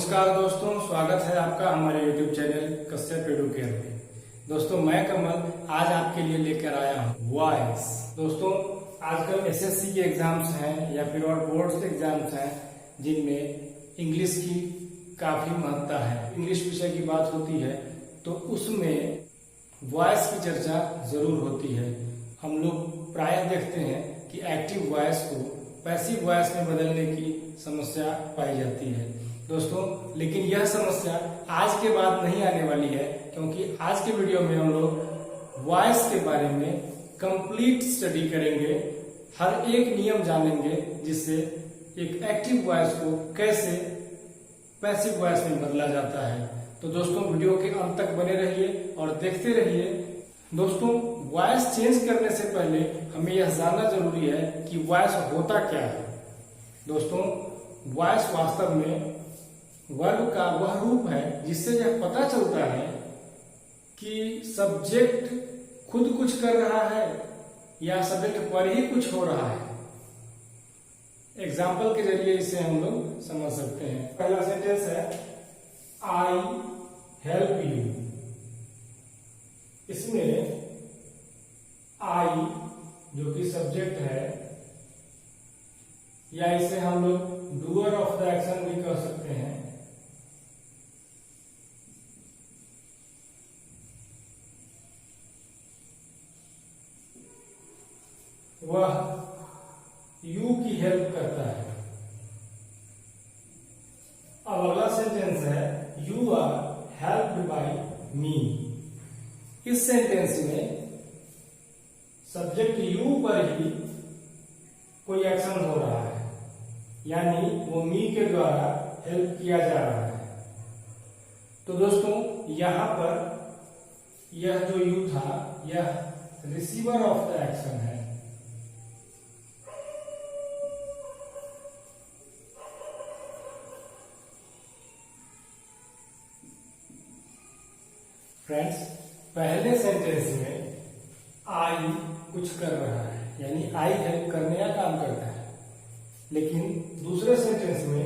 नमस्कार दोस्तों, स्वागत है आपका हमारे YouTube चैनल कश्यप एडुकेयर में। दोस्तों मैं कमल आज आपके लिए लेकर आया हूँ वॉइस। दोस्तों आजकल एसएससी के एग्जाम्स हैं या फिर और बोर्ड्स के एग्जाम्स हैं जिनमें इंग्लिश की काफी महत्ता है। इंग्लिश विषय की बात होती है तो उसमें वॉइस की चर्चा जरूर होती है। हम लोग प्रायः देखते हैं कि एक्टिव वॉइस को पैसिव वॉइस में बदलने की समस्या पाई जाती है दोस्तों, लेकिन यह समस्या आज के बाद नहीं आने वाली है, क्योंकि आज के वीडियो में हम लोग वॉइस के बारे में कंप्लीट स्टडी करेंगे। हर एक नियम जानेंगे जिससे एक एक्टिव वॉइस को कैसे पैसिव वॉइस में बदला जाता है। तो दोस्तों वीडियो के अंत तक बने रहिए और देखते रहिए। दोस्तों वॉइस चेंज करने से पहले हमें यह जानना जरूरी है कि वॉइस होता क्या है। दोस्तों वॉइस वास्तव में वर्ब का वह रूप है जिससे यह पता चलता है कि सब्जेक्ट खुद कुछ कर रहा है या सब्जेक्ट पर ही कुछ हो रहा है। एग्जाम्पल के जरिए इसे हम लोग समझ सकते हैं। पहला सेंटेंस है आई हेल्प यू। इसमें आई जो कि सब्जेक्ट है, या इसे हम लोग डूअर ऑफ द एक्शन भी कह सकते हैं। वह यू की हेल्प करता है। अब अगला सेंटेंस है यू आर हेल्प्ड बाय मी। इस सेंटेंस में सब्जेक्ट यू पर ही कोई एक्शन हो रहा है, यानी वो मी के द्वारा हेल्प किया जा रहा है। तो दोस्तों यहां पर यह जो यू था यह रिसीवर ऑफ द एक्शन है। फ्रेंड्स पहले सेंटेंस में आई कुछ कर रहा है, यानी आई हेल्प करने का काम करता है, लेकिन दूसरे सेंटेंस में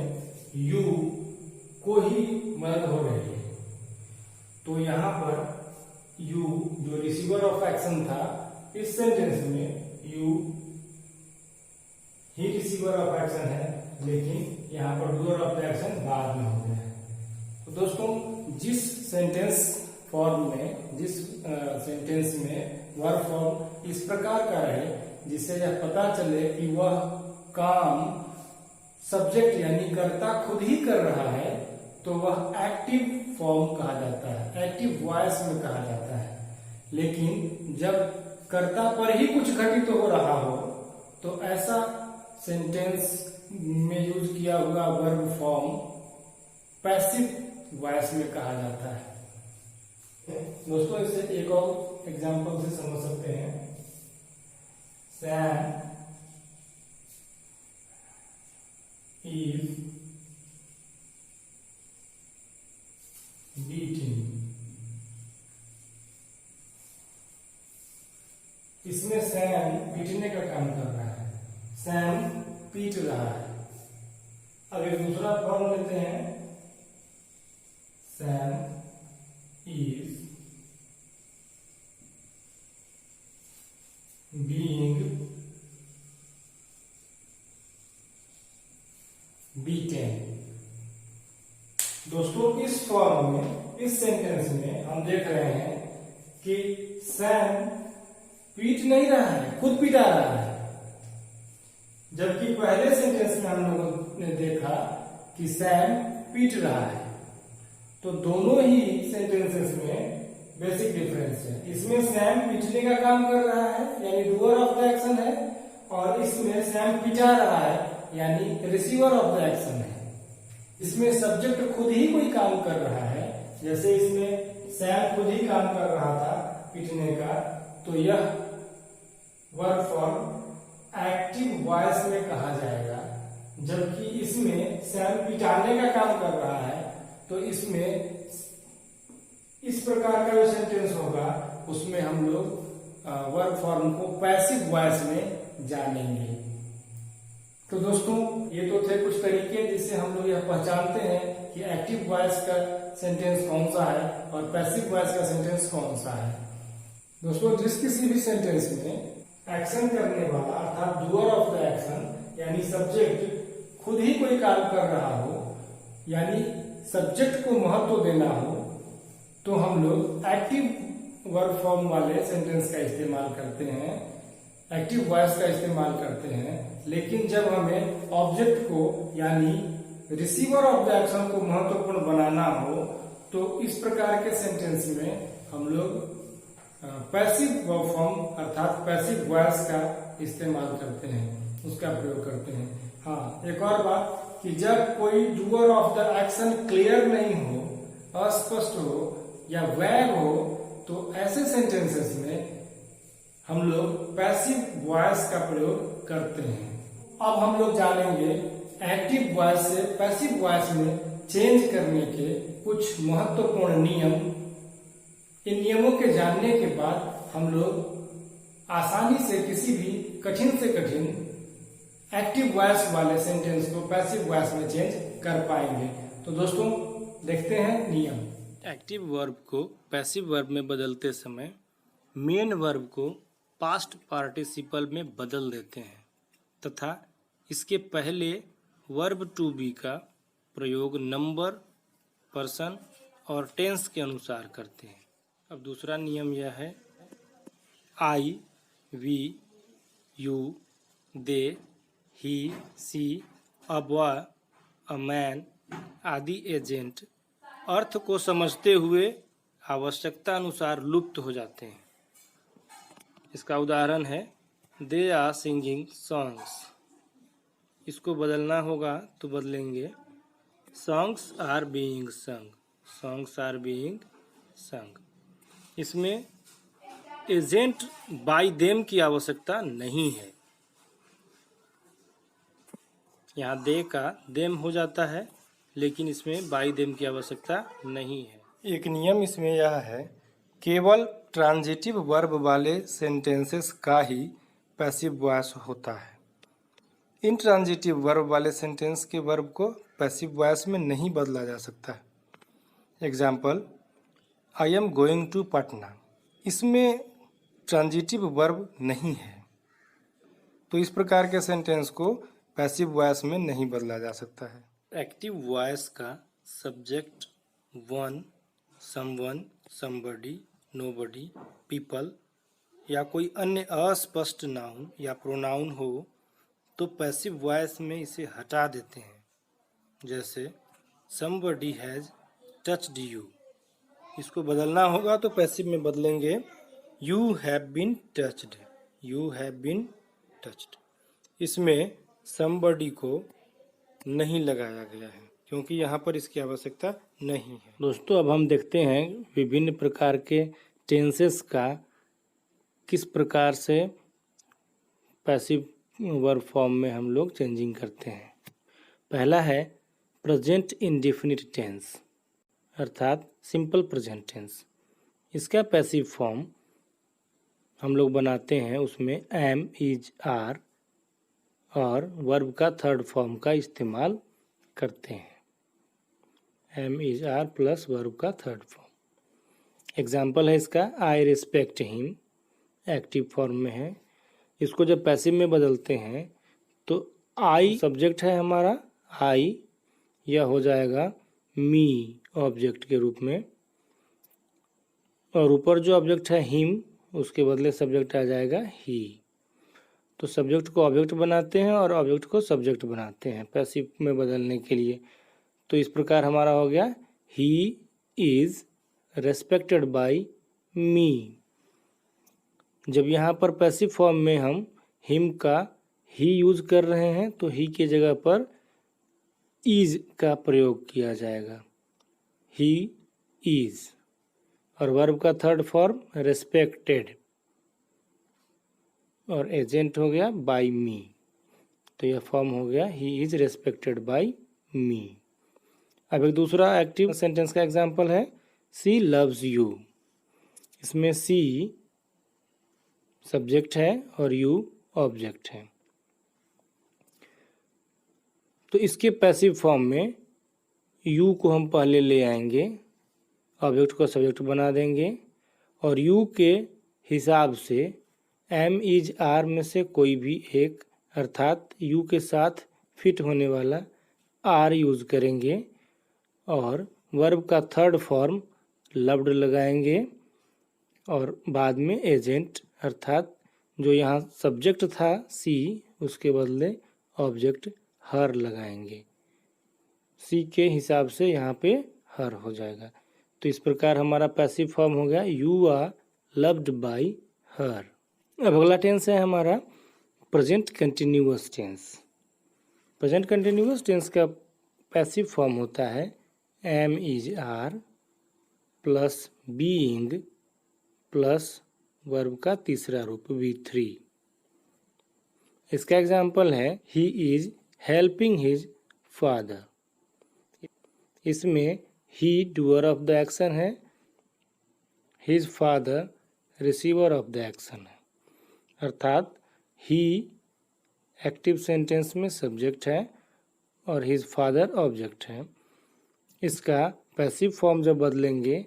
यू को ही मदद हो रही है। तो यहां पर यू जो रिसीवर ऑफ एक्शन था, इस सेंटेंस में you he receiver of action है, लेकिन यहां पर डूअर ऑफ द एक्शन बाद में हो गया है। तो दोस्तों जिस सेंटेंस फॉर्म में, जिस सेंटेंस में वर्ब फॉर्म इस प्रकार का रहे जिससे यह पता चले कि वह काम सब्जेक्ट यानी कर्ता खुद ही कर रहा है, तो वह एक्टिव फॉर्म कहा जाता है, एक्टिव वॉइस में कहा जाता है। लेकिन जब कर्ता पर ही कुछ घटित हो रहा हो तो ऐसा सेंटेंस में यूज किया हुआ वर्ब फॉर्म पैसिव वॉइस में कहा जाता है। दोस्तों इसे एक और एग्जांपल से समझ सकते हैं। Sam is beating. इसमें सैम पीटने का काम कर रहा है, सैम पीट रहा है। अब एक दूसरा फॉर्म लेते हैं, सैम is being beaten। दोस्तों इस फॉर्म में, इस सेंटेंस में हम देख रहे हैं कि सैम पीट नहीं रहा है, खुद पिटा रहा है। जबकि पहले सेंटेंस में हम लोगों ने देखा कि सैम पीट रहा है। तो दोनों ही सेंटेंसेस में बेसिक डिफरेंस है। इसमें सैम पीटने का काम कर रहा है, यानी डूअर ऑफ द एक्शन है, और इसमें सैम पिटा रहा है, यानी रिसीवर ऑफ द एक्शन है। इसमें सब्जेक्ट खुद ही कोई काम कर रहा है, जैसे इसमें सैम खुद ही काम कर रहा था पीटने का, तो यह वर्ब फॉर्म एक्टिव वॉइस में कहा जाएगा। जबकि इसमें सैम पिटाने का काम कर रहा है, तो इसमें इस प्रकार का जो सेंटेंस होगा उसमें हम लोग वर्ब फॉर्म को पैसिव वॉइस में जानेंगे। तो दोस्तों ये तो थे कुछ तरीके जिससे हम लोग यह पहचानते हैं कि एक्टिव वॉइस का सेंटेंस कौन सा है और पैसिव वॉइस का सेंटेंस कौन सा है। दोस्तों जिस किसी भी सेंटेंस में एक्शन करने वाला अर्थात डूअर ऑफ द एक्शन यानी सब्जेक्ट खुद ही कोई काम कर रहा हो यानी सब्जेक्ट को महत्व देना हो तो हम लोग एक्टिव वर्ब फॉर्म वाले सेंटेंस का इस्तेमाल करते हैं, एक्टिव वॉइस का इस्तेमाल करते हैं। लेकिन जब हमें ऑब्जेक्ट को यानी रिसीवर ऑफ द एक्शन को महत्वपूर्ण बनाना हो तो इस प्रकार के सेंटेंस में हम लोग पैसिव वर्ब फॉर्म अर्थात पैसिव वॉइस का इस्तेमाल करते हैं, उसका प्रयोग करते हैं। हाँ, एक और बात कि जब कोई doer of the action clear नहीं हो, अस्पष्ट हो या वैग हो तो ऐसे सेंटेंसेस में हम लोग पैसिव वॉइस का प्रयोग करते हैं। अब हम लोग जानेंगे एक्टिव वॉइस से पैसिव वॉइस में चेंज करने के कुछ महत्वपूर्ण नियम। इन नियमों के जानने के बाद हम लोग आसानी से किसी भी कठिन से कठिन एक्टिव वॉइस वाले सेंटेंस को पैसिव वॉइस में चेंज कर पाएंगे। तो दोस्तों देखते हैं नियम। एक्टिव वर्ब को पैसिव वर्ब में बदलते समय मेन वर्ब को पास्ट पार्टिसिपल में बदल देते हैं तथा इसके पहले वर्ब टू बी का प्रयोग नंबर, पर्सन और टेंस के अनुसार करते हैं। अब दूसरा नियम यह है, I, we, you, they, he, she, a boy, a man आदि एजेंट अर्थ को समझते हुए आवश्यकता अनुसार लुप्त हो जाते हैं। इसका उदाहरण है दे आर सिंगिंग सॉन्ग्स। इसको बदलना होगा तो बदलेंगे सॉन्ग्स आर बीइंग संग, सॉन्ग्स आर बीइंग संग। इसमें एजेंट बाय देम की आवश्यकता नहीं है। यहाँ दे का देम हो जाता है लेकिन इसमें बाय देम की आवश्यकता नहीं है। एक नियम इसमें यह है, केवल ट्रांजिटिव वर्ब वाले सेंटेंसेस का ही पैसिव वॉइस होता है। इन ट्रांजिटिव वर्ब वाले सेंटेंस के वर्ब को पैसिव वॉइस में नहीं बदला जा सकता है। Example, I am going to Patna. इसमें ट्रांजिटिव वर्ब नहीं है तो इस प्रकार के सेंटेंस को पैसिव वॉइस में नहीं बदला जा सकता है। एक्टिव वॉइस का subject one, someone, somebody, nobody, people या कोई अन्य अस्पष्ट नाउन या प्रोनाउन हो तो पैसिव वॉइस में इसे हटा देते हैं। जैसे समबडी हैज टच्ड यू। इसको बदलना होगा तो पैसिव में बदलेंगे you have been touched, you have been touched. इसमें समबडी को नहीं लगाया गया है क्योंकि यहाँ पर इसकी आवश्यकता नहीं है। दोस्तों अब हम देखते हैं विभिन्न प्रकार के टेंसेस का किस प्रकार से पैसिव वर्ब फॉर्म में हम लोग चेंजिंग करते हैं। पहला है प्रेजेंट इंडेफिनिट टेंस अर्थात सिंपल प्रेजेंट टेंस। इसका पैसिव फॉर्म हम लोग बनाते हैं, उसमें एम, इज, आर और वर्ब का थर्ड फॉर्म का इस्तेमाल करते हैं। Am, is, are plus verb का थर्ड फॉर्म। एग्जाम्पल है इसका, I respect him, active form में है। इसको जब पैसिव में बदलते हैं तो आई सब्जेक्ट है हमारा, आई यह हो जाएगा मी ऑब्जेक्ट के रूप में और ऊपर जो ऑब्जेक्ट है हिम उसके बदले सब्जेक्ट आ जाएगा ही। तो सब्जेक्ट को ऑब्जेक्ट बनाते हैं और ऑब्जेक्ट को सब्जेक्ट बनाते हैं पैसिव में बदलने के लिए। तो इस प्रकार हमारा हो गया ही इज रेस्पेक्टेड बाय मी। जब यहाँ पर पैसिव फॉर्म में हम हिम का ही यूज कर रहे हैं तो ही के जगह पर इज का प्रयोग किया जाएगा, ही इज। और वर्ब का थर्ड फॉर्म रेस्पेक्टेड और एजेंट हो गया बाय मी। तो यह फॉर्म हो गया he is respected bye me. अब एक दूसरा एक्टिव सेंटेंस का एग्जांपल है सी लव्स यू। इसमें सी सब्जेक्ट है और यू ऑब्जेक्ट है। तो इसके पैसिव फॉर्म में यू को हम पहले ले आएंगे, ऑब्जेक्ट को सब्जेक्ट बना देंगे और यू के हिसाब से एम इज आर में से कोई भी एक अर्थात यू के साथ फिट होने वाला आर यूज करेंगे और वर्ब का थर्ड फॉर्म लव्ड लगाएंगे और बाद में एजेंट अर्थात जो यहाँ सब्जेक्ट था सी उसके बदले ऑब्जेक्ट हर लगाएंगे। सी के हिसाब से यहाँ पे हर हो जाएगा। तो इस प्रकार हमारा पैसिव फॉर्म हो गया you are loved by her. अब अगला टेंस है हमारा present continuous tense. Present continuous tense का पैसिव फॉर्म होता है am is are plus being plus verb का तीसरा रूप V3। इसका एग्जाम्पल है he is helping his father. इसमें he doer of the action है, his father receiver of the action है, अर्थात ही एक्टिव सेंटेंस में सब्जेक्ट है और हिज फादर ऑब्जेक्ट है। इसका पैसिव फॉर्म जब बदलेंगे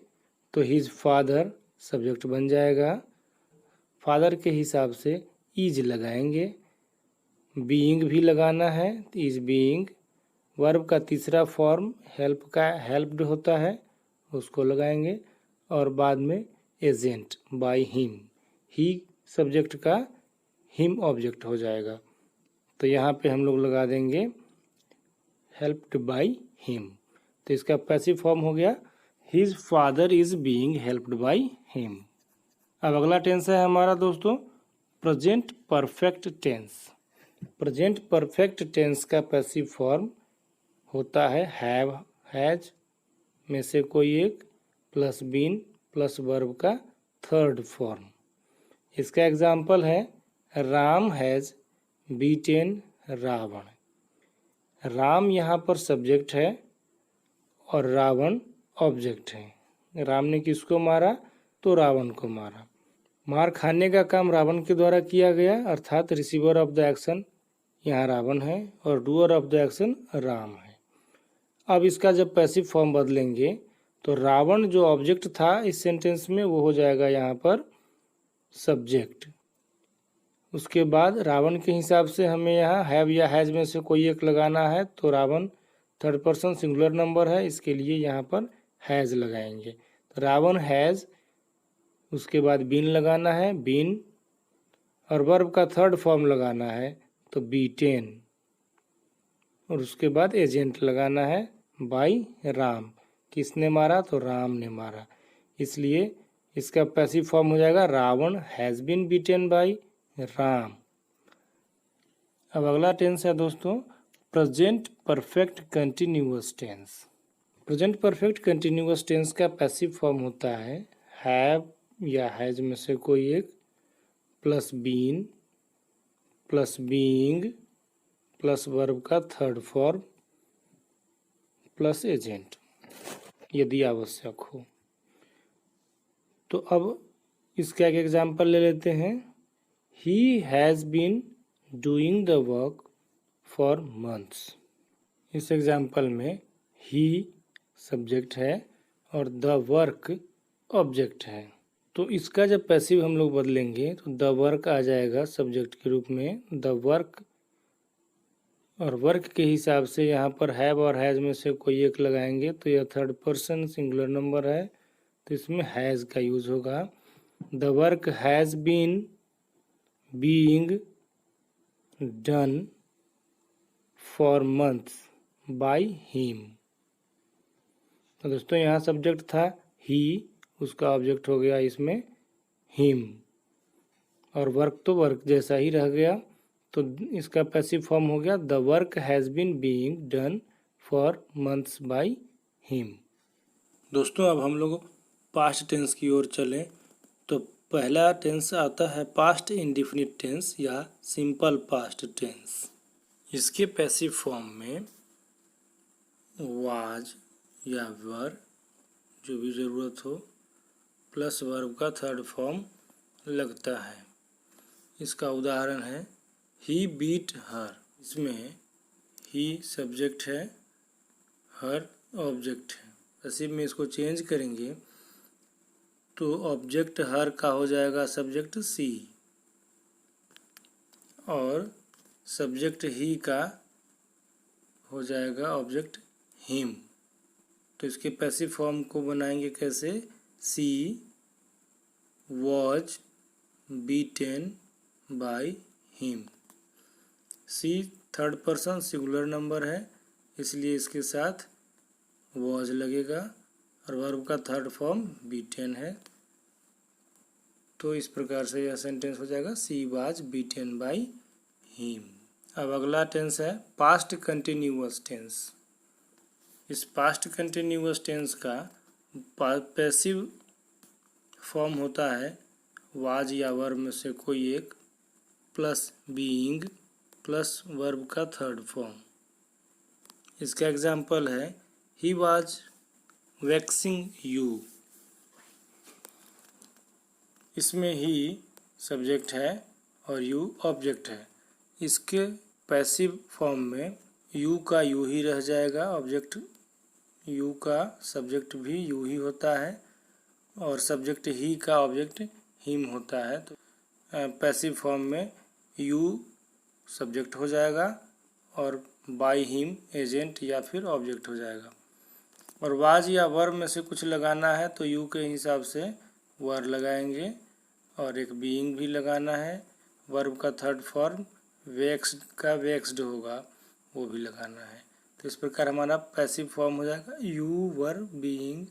तो हिज फादर सब्जेक्ट बन जाएगा, फादर के हिसाब से इज लगाएंगे, बीइंग भी लगाना है तो इज बीइंग, वर्ब का तीसरा फॉर्म हेल्प का हेल्प्ड होता है उसको लगाएंगे और बाद में agent by him, he subject का हिम ऑब्जेक्ट हो जाएगा। तो यहाँ पे हम लोग लगा देंगे हेल्प्ड बाय हिम। तो इसका पैसिव फॉर्म हो गया his father is being helped by him. अब अगला टेंस है हमारा दोस्तों present perfect tense. Present perfect tense का पैसिव फॉर्म होता है हैव हैज में से कोई एक प्लस बीन प्लस वर्ब का थर्ड फॉर्म। इसका एग्जाम्पल है राम हैज बीटेन रावण। राम यहाँ पर सब्जेक्ट है और रावण ऑब्जेक्ट है। राम ने किसको मारा तो रावण को मारा। मार खाने का काम रावण के द्वारा किया गया अर्थात रिसीवर ऑफ द एक्शन यहाँ रावण है और doer of the action Ram है। अब इसका जब पैसिव फॉर्म बदलेंगे तो रावण जो ऑब्जेक्ट था इस सेंटेंस में वो हो जाएगा यहाँ पर सब्जेक्ट। उसके बाद रावण के हिसाब से हमें यहाँ हैव या हैज में से कोई एक लगाना है तो Ravan third person singular number है, इसके लिए यहाँ पर हैज लगाएंगे। तो रावण हैज, उसके बाद बीन लगाना है बीन और वर्ब का थर्ड फॉर्म लगाना है तो बीटेन और उसके बाद एजेंट लगाना है बाय राम। किसने मारा तो राम ने मारा, इसलिए इसका पैसिव फॉर्म हो जाएगा Ravan has been beaten by Ram. अब अगला टेंस है दोस्तों present perfect continuous tense. Present perfect continuous tense का पैसिव फॉर्म होता है हैव या हैज में से कोई एक plus been plus being plus verb का थर्ड फॉर्म प्लस एजेंट यदि आवश्यक हो। तो अब इसका एक एग्जाम्पल ले लेते हैं he has been doing the work for months. इस एग्जाम्पल में ही सब्जेक्ट है और द वर्क ऑब्जेक्ट है। तो इसका जब पैसिव हम लोग बदलेंगे तो द वर्क आ जाएगा सब्जेक्ट के रूप में, द वर्क, और वर्क के हिसाब से यहाँ पर हैव और हैज में से कोई एक लगाएंगे तो यह थर्ड पर्सन सिंगुलर नंबर है तो इसमें हैज का यूज होगा। The work has been being done for months by him. तो दोस्तों यहाँ सब्जेक्ट था ही, उसका ऑब्जेक्ट हो गया इसमें हिम और वर्क तो वर्क जैसा ही रह गया तो इसका पैसिव फॉर्म हो गया the work has been being done for months by him. दोस्तों अब हम लोग पास्ट टेंस की ओर चलें तो पहला टेंस आता है पास्ट इंडेफिनिट टेंस या सिंपल पास्ट टेंस। इसके पैसिव फॉर्म में वाज या वर जो भी ज़रूरत हो प्लस वर्ब का थर्ड फॉर्म लगता है। इसका उदाहरण है ही बीट हर। इसमें ही सब्जेक्ट है, हर ऑब्जेक्ट है। पैसिव में इसको चेंज करेंगे तो ऑब्जेक्ट हर का हो जाएगा सब्जेक्ट सी और सब्जेक्ट ही का हो जाएगा ऑब्जेक्ट हिम। तो इसके पैसिव फॉर्म को बनाएंगे कैसे? She was beaten by him. She third person singular number है, इसलिए इसके साथ वॉज लगेगा और वर्ब का थर्ड फॉर्म बीटेन है। तो इस प्रकार से यह सेंटेंस हो जाएगा she was beaten by him. अब अगला टेंस है पास्ट कंटिन्यूअस टेंस। इस पास्ट कंटिन्यूअस टेंस का पैसिव फॉर्म होता है वाज या वर्ब में से कोई एक प्लस बीइंग प्लस वर्ब का थर्ड फॉर्म। इसका एग्जाम्पल है ही वाज वैक्सिंग यू। इसमें ही सब्जेक्ट है और यू ऑब्जेक्ट है। इसके पैसिव फॉर्म में यू का यू ही रह जाएगा, ऑब्जेक्ट यू का सब्जेक्ट भी यू ही होता है और सब्जेक्ट ही का ऑब्जेक्ट हिम होता है। तो पैसिव फॉर्म में यू सब्जेक्ट हो जाएगा और बाय हिम एजेंट या फिर ऑब्जेक्ट हो जाएगा। और वाज या वर्ब में से कुछ लगाना है तो यू के हिसाब से वर्ब लगाएंगे और एक बीइंग भी लगाना है। वर्ब का थर्ड फॉर्म वेक्स्ड का वेक्स्ड होगा, वो भी लगाना है। तो इस प्रकार हमारा पैसिव फॉर्म हो जाएगा you were being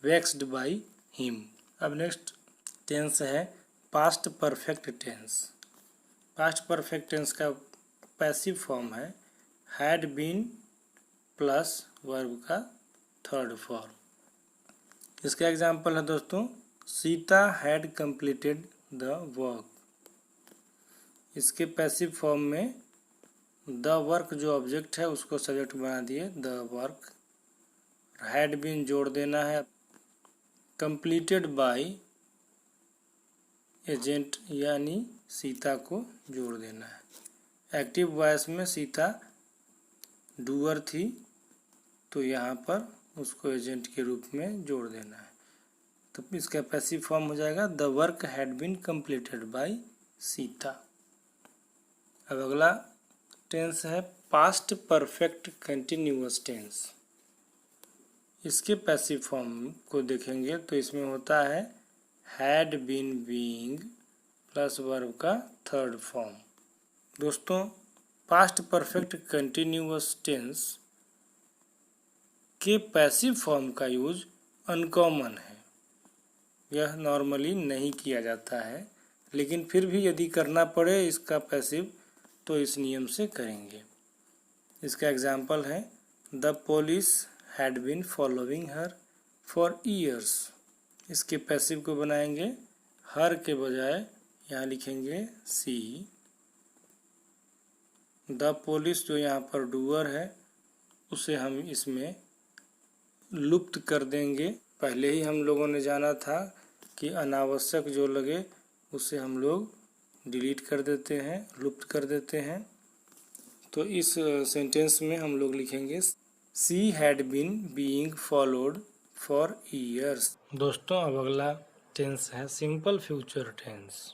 vexed by him. अब नेक्स्ट टेंस है past perfect tense. Past perfect tense का पैसिव फॉर्म है हैड बीन प्लस वर्ब का थर्ड फॉर्म। इसका एग्जाम्पल है दोस्तों Sita had completed the work. इसके पैसिव फॉर्म में द वर्क जो ऑब्जेक्ट है उसको सब्जेक्ट बना दिए द वर्क। हैड बीन जोड़ देना है, कंप्लीटेड बाय एजेंट यानी सीता को जोड़ देना है। एक्टिव वॉइस में सीता डूअर थी तो यहाँ पर उसको एजेंट के रूप में जोड़ देना है। तो इसका पैसिव फॉर्म हो जाएगा the work had been completed by Sita. अब अगला टेंस है पास्ट परफेक्ट कंटिन्यूअस टेंस। इसके पैसिव फॉर्म को देखेंगे तो इसमें होता है had been being plus verb का थर्ड फॉर्म। दोस्तों पास्ट परफेक्ट कंटिन्यूअस टेंस के पैसिव फॉर्म का यूज अनकॉमन है। यह नॉर्मली नहीं किया जाता है, लेकिन फिर भी यदि करना पड़े इसका पैसिव तो इस नियम से करेंगे। इसका एग्जाम्पल है the police had been following her for years. इसके पैसिव को बनाएंगे हर के बजाय यहाँ लिखेंगे सी। द पुलिस जो यहाँ पर डूअर है उसे हम इसमें लुप्त कर देंगे। पहले ही हम लोगों ने जाना था कि अनावश्यक जो लगे उसे हम लोग डिलीट कर देते हैं, लुप्त कर देते हैं। तो इस सेंटेंस में हम लोग लिखेंगे she had been being followed for years. दोस्तों अब अगला टेंस है सिंपल फ्यूचर टेंस।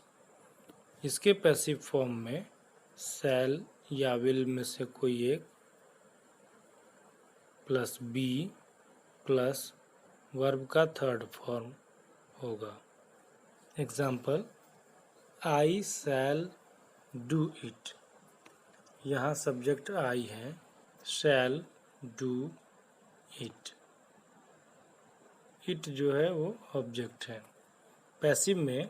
इसके पैसिव फॉर्म में शैल या विल में से कोई एक प्लस बी प्लस वर्ब का थर्ड फॉर्म होगा। Example I shall do it. यहाँ सब्जेक्ट आई है, शैल डू इट। इट जो है वो ऑब्जेक्ट है। पैसिव में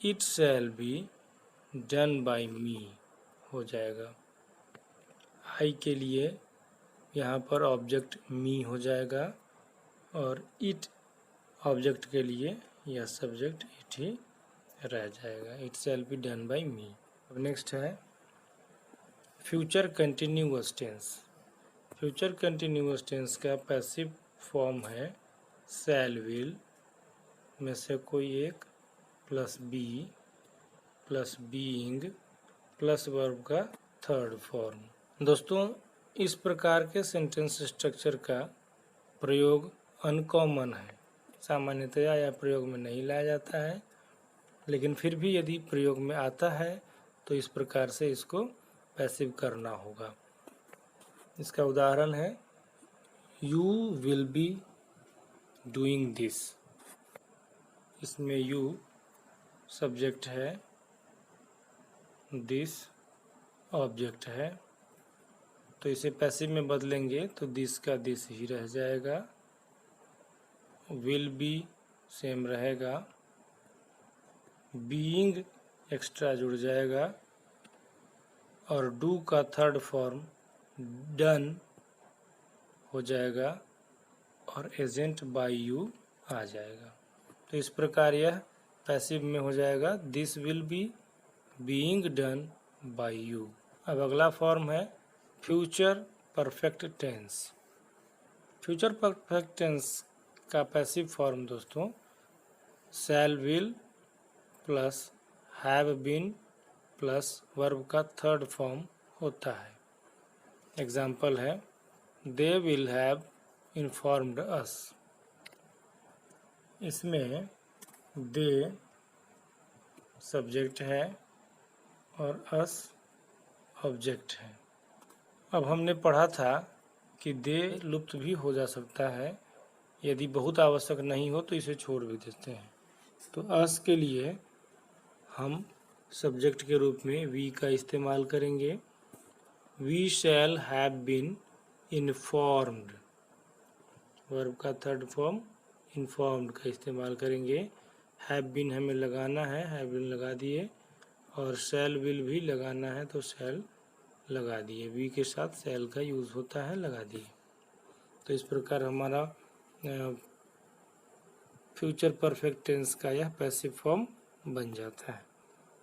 it shall be done by me हो जाएगा। आई के लिए यहाँ पर ऑब्जेक्ट मी हो जाएगा और इट ऑब्जेक्ट के लिए यह सब्जेक्ट इट ही रह जाएगा। It shall be done by me. अब नेक्स्ट है future continuous tense. Future continuous tense का पैसिव फॉर्म है शैल विल में से कोई एक plus be plus being plus verb का थर्ड फॉर्म। दोस्तों, इस प्रकार के सेंटेंस स्ट्रक्चर का प्रयोग अनकॉमन है, सामान्यतया यह प्रयोग में नहीं लाया जाता है, लेकिन फिर भी यदि प्रयोग में आता है तो इस प्रकार से इसको पैसिव करना होगा। इसका उदाहरण है you will be doing this. इसमें यू सब्जेक्ट है, दिस ऑब्जेक्ट है, तो इसे पैसिव में बदलेंगे तो दिस का दिस ही रह जाएगा, विल बी सेम रहेगा, बीइंग एक्स्ट्रा जुड़ जाएगा और डू का थर्ड फॉर्म डन हो जाएगा और एजेंट बाय यू आ जाएगा। तो इस प्रकार यह पैसिव में हो जाएगा this will be being done by you. अब अगला फॉर्म है future perfect tense. Future perfect tense का पैसिव फॉर्म दोस्तों shall will plus have been plus verb का थर्ड फॉर्म होता है। एग्जाम्पल है they will have informed us. इसमें दे सब्जेक्ट है और अस ऑब्जेक्ट है। अब हमने पढ़ा था कि दे लुप्त भी हो जा सकता है, यदि बहुत आवश्यक नहीं हो तो इसे छोड़ भी देते हैं। तो अस के लिए हम सब्जेक्ट के रूप में वी का इस्तेमाल करेंगे। We shall have been informed, verb का थर्ड फॉर्म इन्फॉर्म्ड का इस्तेमाल करेंगे। हैव बीन हमें लगाना है, हैव बीन लगा दिए, और शैल विल भी लगाना है तो शैल लगा दिए। वी के साथ शैल का यूज़ होता है, लगा दिए। तो इस प्रकार हमारा फ्यूचर परफेक्ट टेंस का यह पैसिव फॉर्म बन जाता है।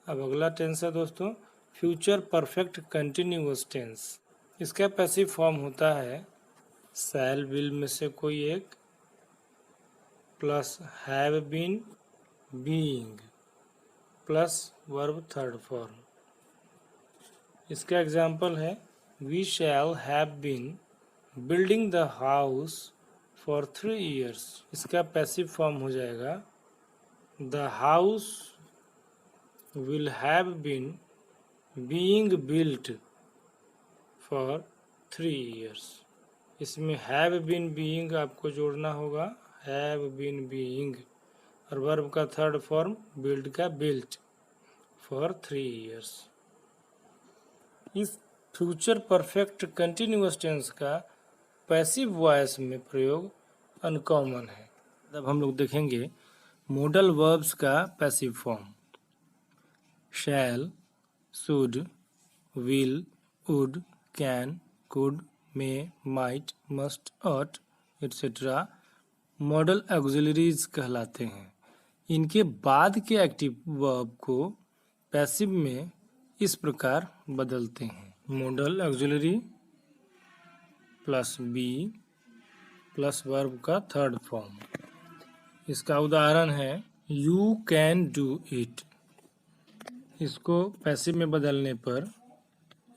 अब अगला टेंस है दोस्तों फ्यूचर परफेक्ट कंटिन्यूअस टेंस। इसका पैसिव फॉर्म होता है शैल विल में से कोई एक plus have been being plus verb third form. इसका एग्जाम्पल है we shall have been building the house for 3 years। इसका पैसिव फॉर्म हो जाएगा the house will have been being built for 3 years। इसमें have been being आपको जोड़ना होगा, have been being, और वर्ब का थर्ड फॉर्म build का built for 3 years। इस फ्यूचर परफेक्ट कंटिन्यूअस टेंस का पैसिव वॉइस में प्रयोग अनकॉमन है। अब हम लोग देखेंगे मॉडल वर्ब्स का passive form shall, should, will, would, can, could, may, might, must, ought etcetera modal auxiliaries कहलाते हैं। इनके बाद के एक्टिव वर्ब को पैसिव में इस प्रकार बदलते हैं modal auxiliary plus be plus verb का थर्ड फॉर्म। इसका उदाहरण है यू कैन डू इट। इसको पैसिव में बदलने पर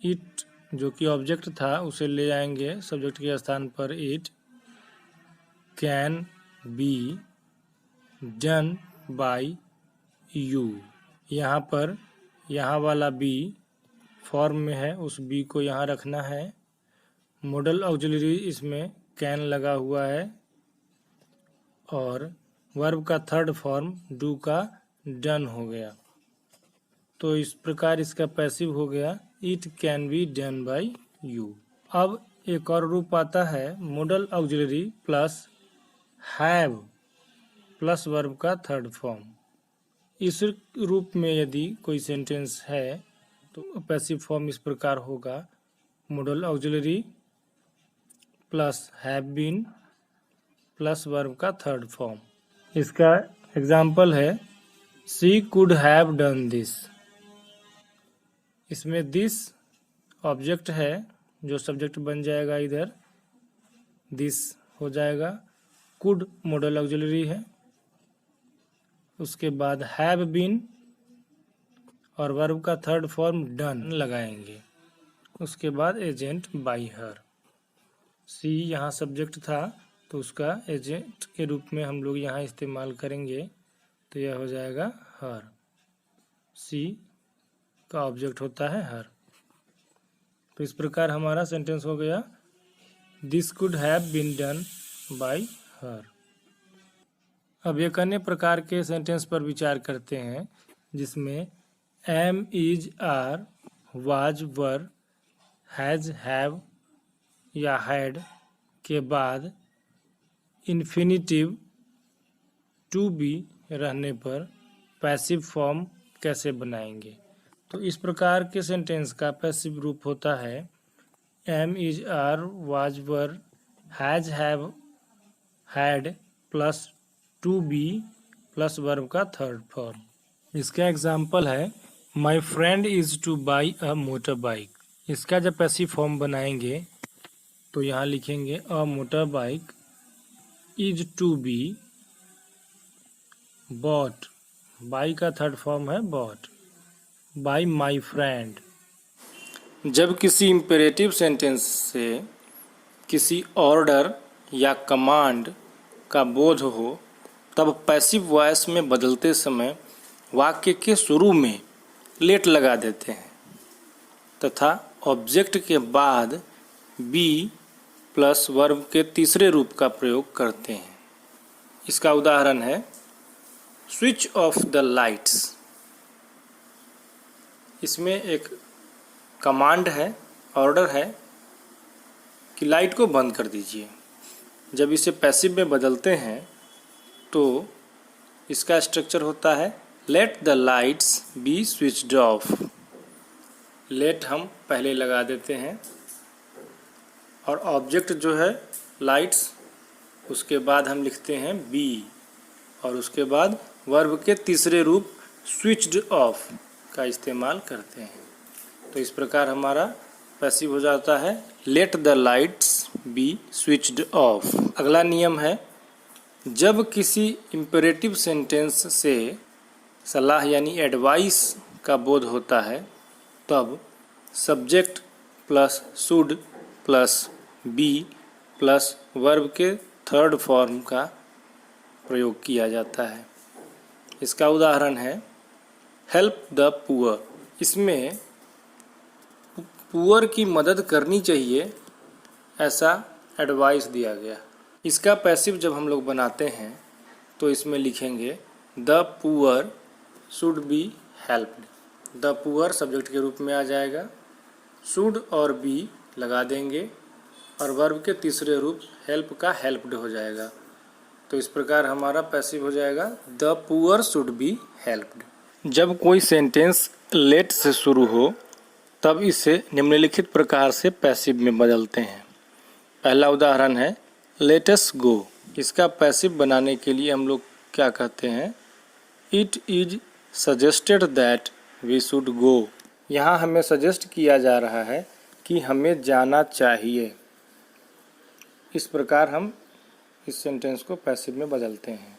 इट जो कि ऑब्जेक्ट था उसे ले आएंगे सब्जेक्ट के स्थान पर it can be done by you. यहाँ पर यहाँ वाला बी फॉर्म में है, उस बी को यहाँ रखना है। मॉडल ऑक्सिलरी इसमें कैन लगा हुआ है और वर्ब का थर्ड फॉर्म डू का डन हो गया। तो इस प्रकार इसका पैसिव हो गया it can be done by you. अब एक और रूप आता है model auxiliary plus have plus verb का थर्ड फॉर्म। इस रूप में यदि कोई सेंटेंस है तो पैसिव फॉर्म इस प्रकार होगा modal auxiliary plus have been plus verb का थर्ड फॉर्म। इसका एग्जाम्पल है she could have done this. इसमें दिस ऑब्जेक्ट है जो सब्जेक्ट बन जाएगा, इधर दिस हो जाएगा। कुड मॉडल ऑक्सिलरी है, उसके बाद हैव बीन और वर्ब का थर्ड फॉर्म डन लगाएंगे। उसके बाद एजेंट बाई हर। सी यहाँ सब्जेक्ट था तो उसका एजेंट के रूप में हम लोग यहाँ इस्तेमाल करेंगे, तो यह हो जाएगा हर। सी का ऑब्जेक्ट होता है हर। तो इस प्रकार हमारा सेंटेंस हो गया, this could have been done by her. अब एक अन्य प्रकार के सेंटेंस पर विचार करते हैं जिसमें am, is, are, was, were, has, have या हैड के बाद इन्फिनिटिव टू बी रहने पर पैसिव फॉर्म कैसे बनाएंगे। तो इस प्रकार के सेंटेंस का पैसिव रूप होता है am, is, are, was, were, has, have, had plus to be plus verb का थर्ड फॉर्म। इसका एग्जाम्पल है my friend is to buy a motor bike. इसका जब पैसिव फॉर्म बनाएंगे तो यहाँ लिखेंगे a motor bike is to be bought, buy का थर्ड फॉर्म है बॉट, बाई माई फ्रेंड। जब किसी इम्पेरेटिव सेंटेंस से किसी ऑर्डर या कमांड का बोध हो तब पैसिव वॉइस में बदलते समय वाक्य के शुरू में लेट लगा देते हैं तथा ऑब्जेक्ट के बाद बी प्लस वर्ब के तीसरे रूप का प्रयोग करते हैं। इसका उदाहरण है स्विच ऑफ द लाइट्स। इसमें एक कमांड है, ऑर्डर है कि लाइट को बंद कर दीजिए। जब इसे पैसिव में बदलते हैं तो इसका स्ट्रक्चर होता है let the lights be switched off. Let हम पहले लगा देते हैं और ऑब्जेक्ट जो है लाइट्स, उसके बाद हम लिखते हैं बी और उसके बाद वर्ब के तीसरे रूप स्विच्ड ऑफ का इस्तेमाल करते हैं। तो इस प्रकार हमारा पैसिव हो जाता है let the lights be switched of. अगला नियम है जब किसी इम्पेरेटिव सेंटेंस से सलाह यानी एडवाइस का बोध होता है तब subject plus should plus be plus verb के थर्ड फॉर्म का प्रयोग किया जाता है। इसका उदाहरण है हेल्प द पुअर। इसमें पुअर की मदद करनी चाहिए ऐसा एडवाइस दिया गया। इसका पैसिव जब हम लोग बनाते हैं तो इसमें लिखेंगे the poor should be helped. The poor subject के रूप में आ जाएगा, शुड और बी लगा देंगे और वर्ब के तीसरे रूप हेल्प का हेल्प्ड हो जाएगा। तो इस प्रकार हमारा पैसिव हो जाएगा the poor should be helped. जब कोई सेंटेंस लेट से शुरू हो तब इसे निम्नलिखित प्रकार से पैसिव में बदलते हैं। पहला उदाहरण है लेट अस गो। इसका पैसिव बनाने के लिए हम लोग क्या कहते हैं it is suggested that we should go. यहाँ हमें सजेस्ट किया जा रहा है कि हमें जाना चाहिए। इस प्रकार हम इस सेंटेंस को पैसिव में बदलते हैं।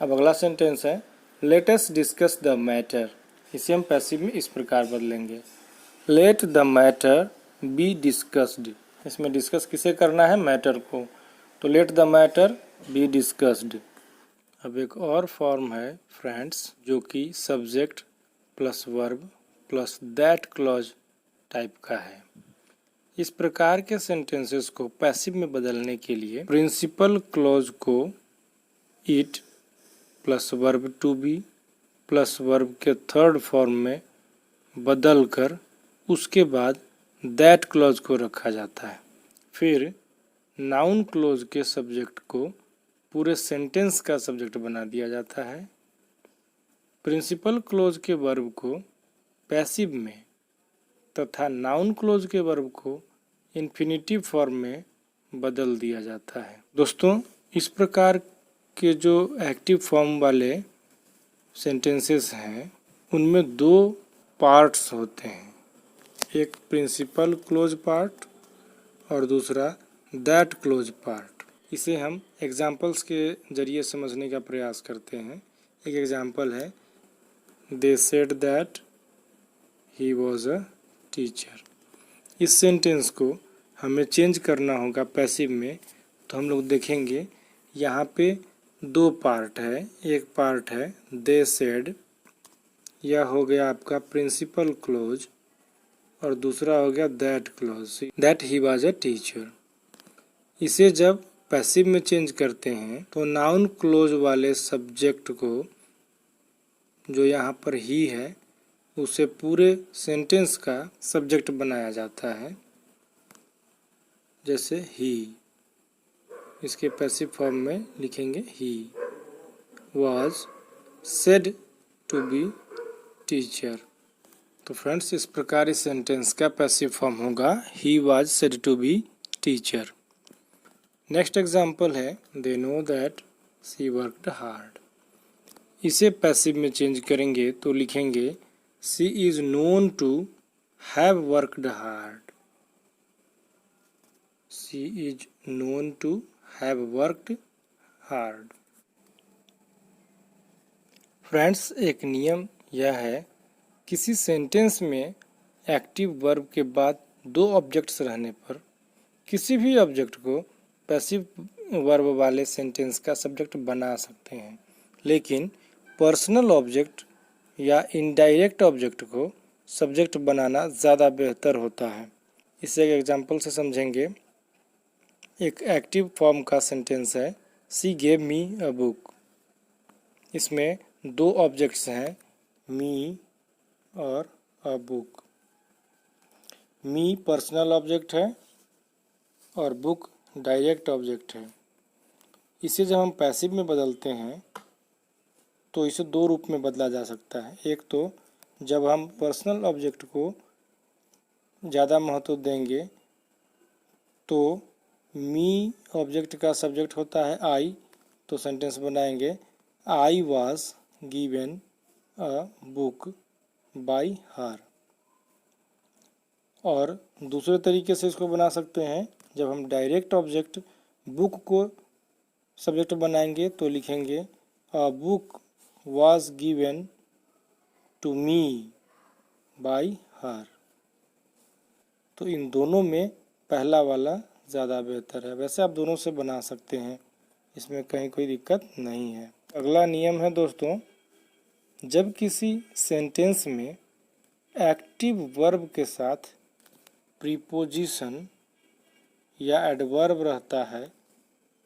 अब अगला सेंटेंस है let us discuss the matter. इसे हम पैसिव में इस प्रकार बदलेंगे let the matter be discussed. इसमें डिस्कस किसे करना है, मैटर को, तो let the matter be discussed. अब एक और फॉर्म है फ्रेंड्स जो कि subject plus verb plus that clause type का है। इस प्रकार के सेंटेंसेस को पैसिव में बदलने के लिए प्रिंसिपल क्लॉज को it plus verb to be plus verb के थर्ड फॉर्म में बदल कर उसके बाद दैट क्लॉज को रखा जाता है। फिर नाउन क्लॉज के सब्जेक्ट को पूरे सेंटेंस का सब्जेक्ट बना दिया जाता है। प्रिंसिपल क्लॉज के वर्ब को पैसिव में तथा नाउन क्लॉज के वर्ब को इन्फिनिटिव फॉर्म में बदल दिया जाता है। दोस्तों, इस प्रकार के जो एक्टिव फॉर्म वाले सेंटेंसेस हैं उनमें दो पार्ट्स होते हैं, एक प्रिंसिपल क्लोज पार्ट और दूसरा दैट क्लोज पार्ट। इसे हम एग्जाम्पल्स के जरिए समझने का प्रयास करते हैं। एक एग्जाम्पल है they said that he was a teacher. इस सेंटेंस को हमें चेंज करना होगा पैसिव में, तो हम लोग देखेंगे यहाँ पे दो पार्ट है। एक पार्ट है दे सेड, यह हो गया आपका प्रिंसिपल क्लोज, और दूसरा हो गया that close, that he was a teacher. इसे जब पैसिव में चेंज करते हैं तो नाउन क्लोज वाले सब्जेक्ट को, जो यहाँ पर ही है, उसे पूरे सेंटेंस का सब्जेक्ट बनाया जाता है। जैसे ही, इसके पैसिव फॉर्म में लिखेंगे he was said to be teacher. तो फ्रेंड्स, इस प्रकार इस सेंटेंस का पैसिव फॉर्म होगा he was said to be teacher. Next example है they know that she worked hard. इसे पैसिव में चेंज करेंगे तो लिखेंगे she is known to have worked hard. She is known to have worked hard. Friends, एक नियम यह है, किसी सेंटेंस में एक्टिव वर्ब के बाद दो ऑब्जेक्ट्स रहने पर किसी भी ऑब्जेक्ट को पैसिव वर्ब वाले सेंटेंस का सब्जेक्ट बना सकते हैं, लेकिन पर्सनल ऑब्जेक्ट या इनडायरेक्ट ऑब्जेक्ट को सब्जेक्ट बनाना ज़्यादा बेहतर होता है। इसे एक एग्जांपल से समझेंगे। एक एक्टिव फॉर्म का सेंटेंस है she gave me a book. इसमें दो ऑब्जेक्ट्स हैं, मी और a book. Me personal object है और बुक डायरेक्ट ऑब्जेक्ट है। इसे जब हम पैसिव में बदलते हैं तो इसे दो रूप में बदला जा सकता है। एक तो जब हम पर्सनल ऑब्जेक्ट को ज़्यादा महत्व देंगे तो मी ऑब्जेक्ट का सब्जेक्ट होता है आई, तो सेंटेंस बनाएंगे I was given a book by हर। और दूसरे तरीके से इसको बना सकते हैं, जब हम डायरेक्ट ऑब्जेक्ट बुक को सब्जेक्ट बनाएंगे तो लिखेंगे a book was given to me by her. तो इन दोनों में पहला वाला ज़्यादा बेहतर है। वैसे आप दोनों से बना सकते हैं, इसमें कहीं कोई दिक्कत नहीं है। अगला नियम है दोस्तों, जब किसी सेंटेंस में एक्टिव वर्ब के साथ प्रीपोजिशन या एडवर्ब रहता है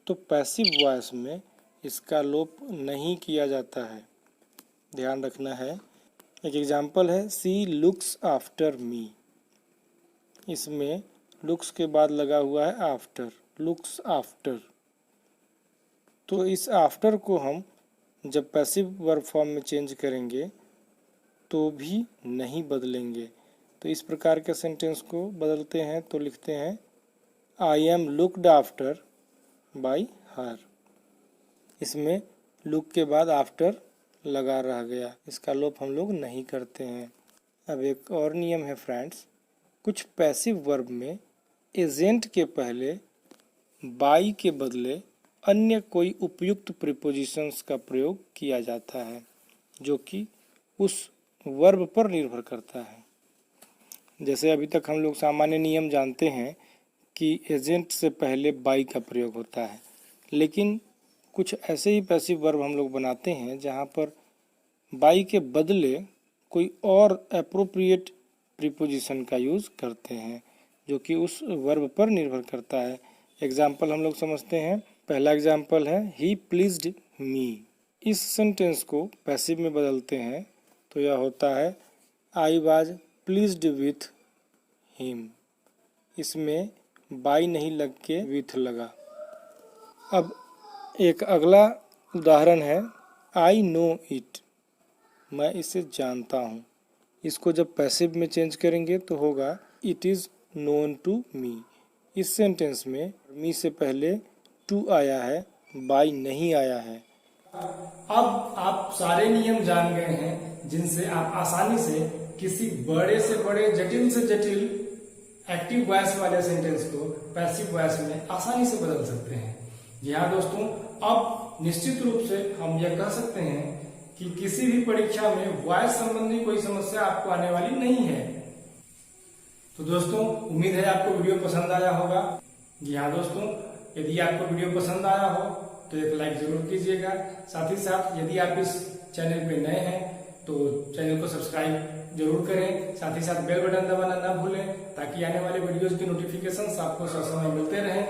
तो पैसिव वॉइस में इसका लोप नहीं किया जाता है, ध्यान रखना है। एक एग्जांपल है सी लुक्स आफ्टर मी। इसमें लुक्स के बाद लगा हुआ है आफ्टर, लुक्स आफ्टर। तो इस आफ्टर को हम जब पैसिव वर्ब फॉर्म में चेंज करेंगे तो भी नहीं बदलेंगे। तो इस प्रकार के सेंटेंस को बदलते हैं तो लिखते हैं I am looked after bye हर। इसमें लुक के बाद आफ्टर लगा रह गया, इसका लोप हम लोग नहीं करते हैं। अब एक और नियम है फ्रेंड्स, कुछ पैसिव वर्ब में एजेंट के पहले बाई के बदले अन्य कोई उपयुक्त प्रीपोजिशंस का प्रयोग किया जाता है, जो कि उस वर्ब पर निर्भर करता है। जैसे अभी तक हम लोग सामान्य नियम जानते हैं कि एजेंट से पहले बाई का प्रयोग होता है, लेकिन कुछ ऐसे ही पैसिव वर्ब हम लोग बनाते हैं जहाँ पर बाई के बदले कोई और एप्रोप्रिएट प्रीपोजिशन का यूज़ करते हैं, जो कि उस वर्ब पर निर्भर करता है। एग्जाम्पल हम लोग समझते हैं। पहला एग्जाम्पल है ही प्लीज्ड मी। इस सेंटेंस को पैसिव में बदलते हैं तो यह होता है I was pleased with him. इसमें बाई नहीं लग के विथ लगा। अब एक अगला उदाहरण है आई नो इट। मैं इसे जानता हूँ। इसको जब पैसिव में चेंज करेंगे तो होगा it is known to me. इस सेंटेंस में मी से पहले टू आया है, बाई नहीं आया है। अब आप सारे नियम जान गए हैं जिनसे आप आसानी से किसी बड़े से बड़े, जटिल से जटिल एक्टिव वॉइस वाले सेंटेंस को पैसिव वॉइस में आसानी से बदल सकते हैं। जी हाँ दोस्तों, अब निश्चित रूप से हम यह कह सकते हैं कि किसी भी परीक्षा में वॉइस संबंधी कोई समस्या आपको आने वाली नहीं है। तो दोस्तों उम्मीद है आपको वीडियो पसंद आया होगा। जी हाँ दोस्तों, यदि आपको वीडियो पसंद आया हो तो एक लाइक जरूर कीजिएगा। साथ ही साथ यदि आप इस चैनल पे नए हैं तो चैनल को सब्सक्राइब जरूर करें। साथ ही साथ बेल बटन दबाना ना भूलें ताकि आने वाले वीडियोस की नोटिफिकेशंस आपको समय मिलते रहें।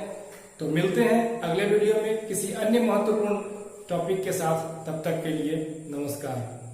तो मिलते हैं अगले वीडियो में किसी अन्य महत्वपूर्ण टॉपिक के साथ। तब तक के लिए नमस्कार।